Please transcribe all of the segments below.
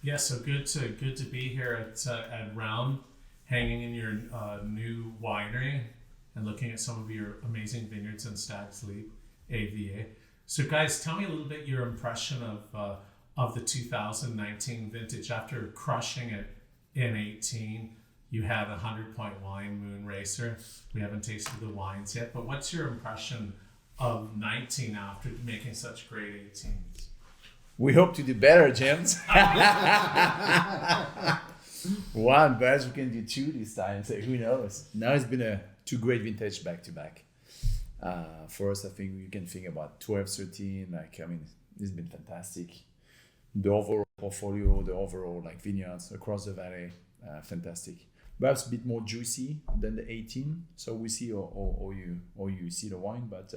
Yeah, so good to be here at Realm, hanging in your new winery and looking at some of your amazing vineyards in Stag's Leap AVA. So, guys, tell me a little bit your impression of the 2019 vintage. After crushing it in 18, you had a 100-point wine, Moon Racer. We haven't tasted the wines yet, but what's your impression of 19 after making such great 18s? We hope to do better, James. One, perhaps we can do two this time. So who knows? Now it's been two great vintage back to back. For us, I think you can think about 12, 13. It's been fantastic. The overall portfolio, the overall vineyards across the valley, fantastic. Perhaps a bit more juicy than the 18. So we see how you see the wine, but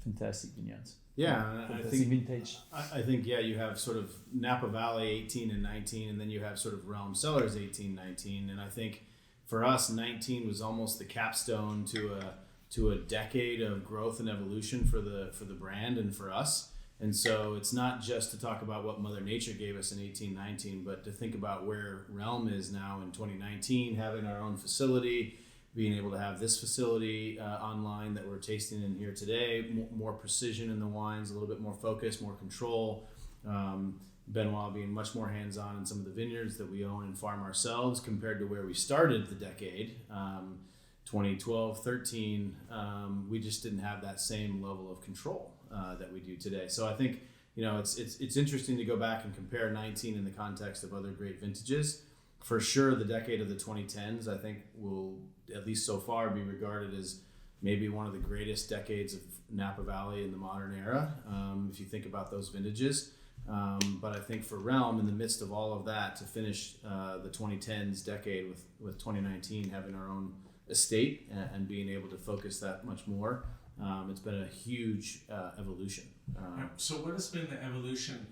fantastic vineyards. Yeah, I think vintage. I think you have sort of Napa Valley 18 and 19, and then you have sort of Realm Cellars 18, 19, and I think for us 19 was almost the capstone to a decade of growth and evolution for the brand and for us. And so it's not just to talk about what Mother Nature gave us in 18, 19, but to think about where Realm is now in 2019, having our own facility, being able to have this facility online that we're tasting in here today, more precision in the wines, a little bit more focus, more control. Benoit being much more hands-on in some of the vineyards that we own and farm ourselves compared to where we started the decade, 2012, 13, we just didn't have that same level of control that we do today. So I think, it's interesting to go back and compare 19 in the context of other great vintages. For sure, the decade of the 2010s, I think, will, at least so far, be regarded as maybe one of the greatest decades of Napa Valley in the modern era, if you think about those vintages. But I think for Realm, in the midst of all of that, to finish the 2010s decade with 2019 having our own estate and being able to focus that much more, it's been a huge evolution. So what has been the evolution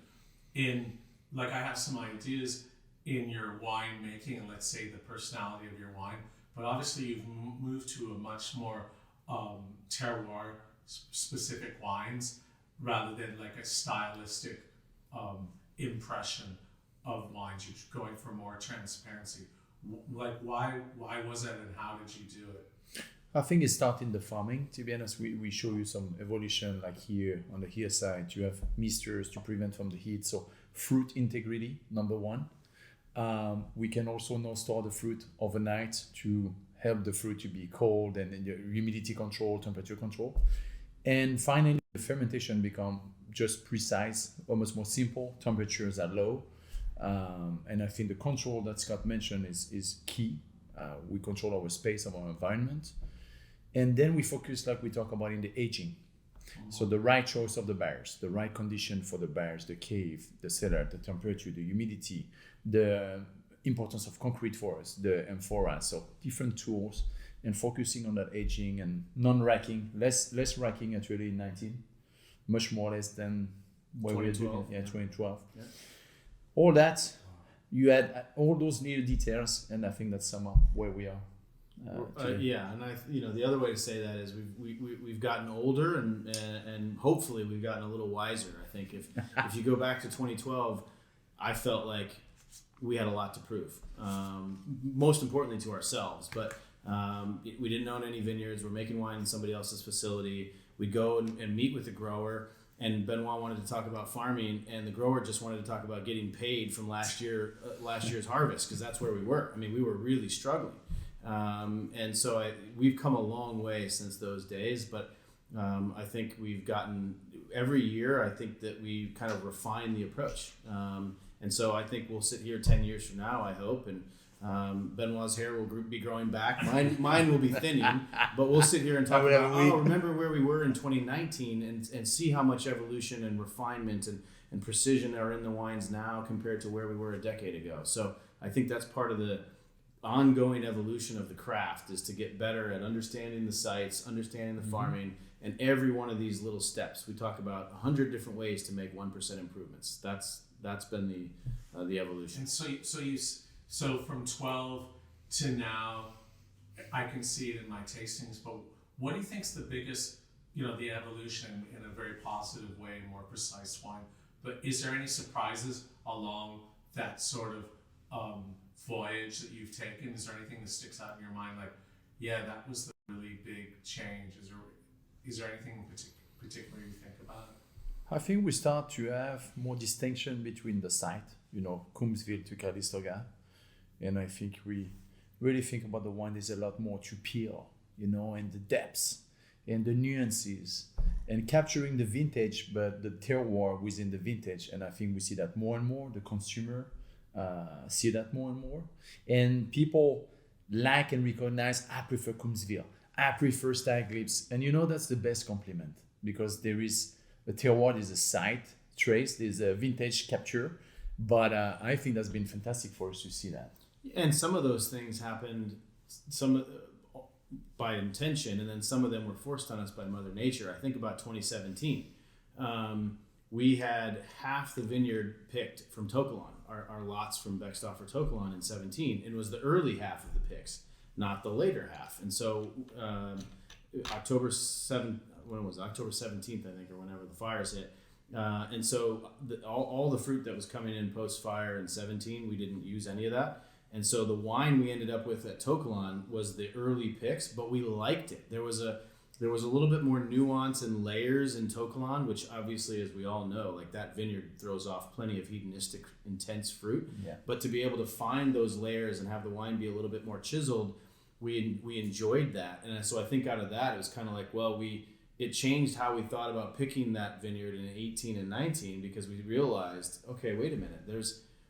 in, I have some ideas in your wine making and let's say the personality of your wine, but obviously you've moved to a much more terroir specific wines rather than a stylistic impression of wines. You're going for more transparency. Why was that, and how did you do it? I think it started in the farming. To be honest, we show you some evolution, here on the here side. You have misters to prevent from the heat. So fruit integrity, number one. We can also now store the fruit overnight to help the fruit to be cold and the humidity control, temperature control. And finally, the fermentation become just precise, almost more simple. Temperatures are low. And I think the control that Scott mentioned is key. We control our space, our environment. And then we focus, like we talk about, in the aging. So the right choice of the barrels, the right condition for the barrels, the cave, the cellar, the temperature, the humidity, the importance of concrete for us, the amphora. So different tools and focusing on that aging and non-racking, less racking actually in 19, much more or less than what we were doing. 2012. Yeah. All that, you add all those little details, and I think that's somehow where we are. And the other way to say that is we've gotten older and hopefully we've gotten a little wiser. I think if you go back to 2012, I felt like we had a lot to prove. Most importantly to ourselves, but we didn't own any vineyards. We're making wine in somebody else's facility. We'd go and meet with the grower. And Benoit wanted to talk about farming, and the grower just wanted to talk about getting paid from last year's harvest, because that's where we were. I mean, we were really struggling. And so we've come a long way since those days, but I think we've gotten, every year, I think that we kind of refine the approach. And so I think we'll sit here 10 years from now, I hope, and Benoit's hair will be growing back. Mine will be thinning, but we'll sit here and talk about, remember where we were in 2019 and see how much evolution and refinement and precision are in the wines now compared to where we were a decade ago. So I think that's part of the ongoing evolution of the craft, is to get better at understanding the sites, understanding the farming, and every one of these little steps. We talk about 100 different ways to make 1% improvements. That's been the evolution. And so from 12 to now, I can see it in my tastings, but what do you think is the biggest, the evolution in a very positive way, more precise wine, But is there any surprises along that sort of voyage that you've taken? Is there anything that sticks out in your mind? Like, yeah, that was the really big change. Is there anything in particular you think about? I think we start to have more distinction between the site, Coombsville to Calistoga. And I think we really think about the wine. There's a lot more to peel, and the depths and the nuances and capturing the vintage, but the terroir within the vintage. And I think we see that more and more. The consumer see that more and more. And people like and recognize, I prefer Coombsville. I prefer Stag Leaps. And that's the best compliment, because there is a terroir, is a site trace, there's a vintage capture. But I think that's been fantastic for us to see that. And some of those things happened by intention, and then some of them were forced on us by Mother Nature. I think about 2017. We had half the vineyard picked from Tokelon, our lots from Beckstoffer Tokelon in 17. It was the early half of the picks, not the later half. And so October 17th, I think, or whenever the fires hit. And so all the fruit that was coming in post-fire in 17, we didn't use any of that. And so the wine we ended up with at Tokelon was the early picks, but we liked it. There was a little bit more nuance and layers in Tokelon, which obviously, as we all know, like that vineyard throws off plenty of hedonistic, intense fruit. Yeah. But to be able to find those layers and have the wine be a little bit more chiseled, we enjoyed that. And so I think out of that, it was kind of like, well, it changed how we thought about picking that vineyard in 18 and 19, because we realized, okay, wait a minute,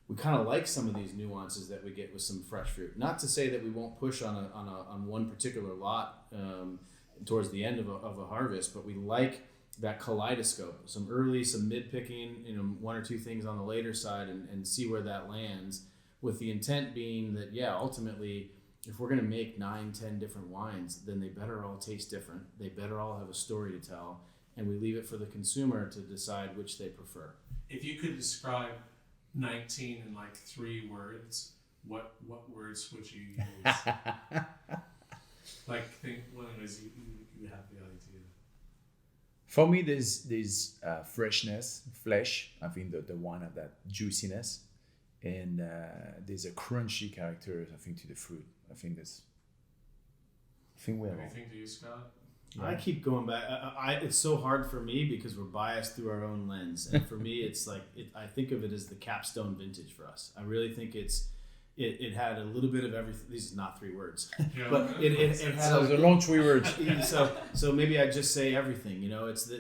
we kind of like some of these nuances that we get with some fresh fruit. Not to say that we won't push on one particular lot towards the end of a harvest, but we like that kaleidoscope, some early, some mid picking, one or two things on the later side, and see where that lands, with the intent being that, ultimately, if we're going to make 9-10 different wines, then they better all taste different. They better all have a story to tell, and we leave it for the consumer to decide which they prefer. If you could describe 19 in like 3 words, what words would you use? Like, think one of those you have the idea. For me, there's freshness, flesh. I think the wine have that juiciness, and there's a crunchy character, I think, to the fruit. I think we have. Anything to you, Scott? Yeah. I keep going back. It's so hard for me because we're biased through our own lens, and for me, it's like I think of it as the capstone vintage for us. I really think it had a little bit of everything. These is not 3 words, but it had a long 3 words. So maybe I just say everything.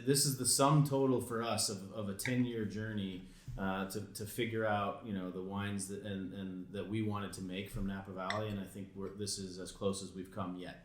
This is the sum total for us of a 10-year journey to figure out the wines that we wanted to make from Napa Valley, and I think this is as close as we've come yet.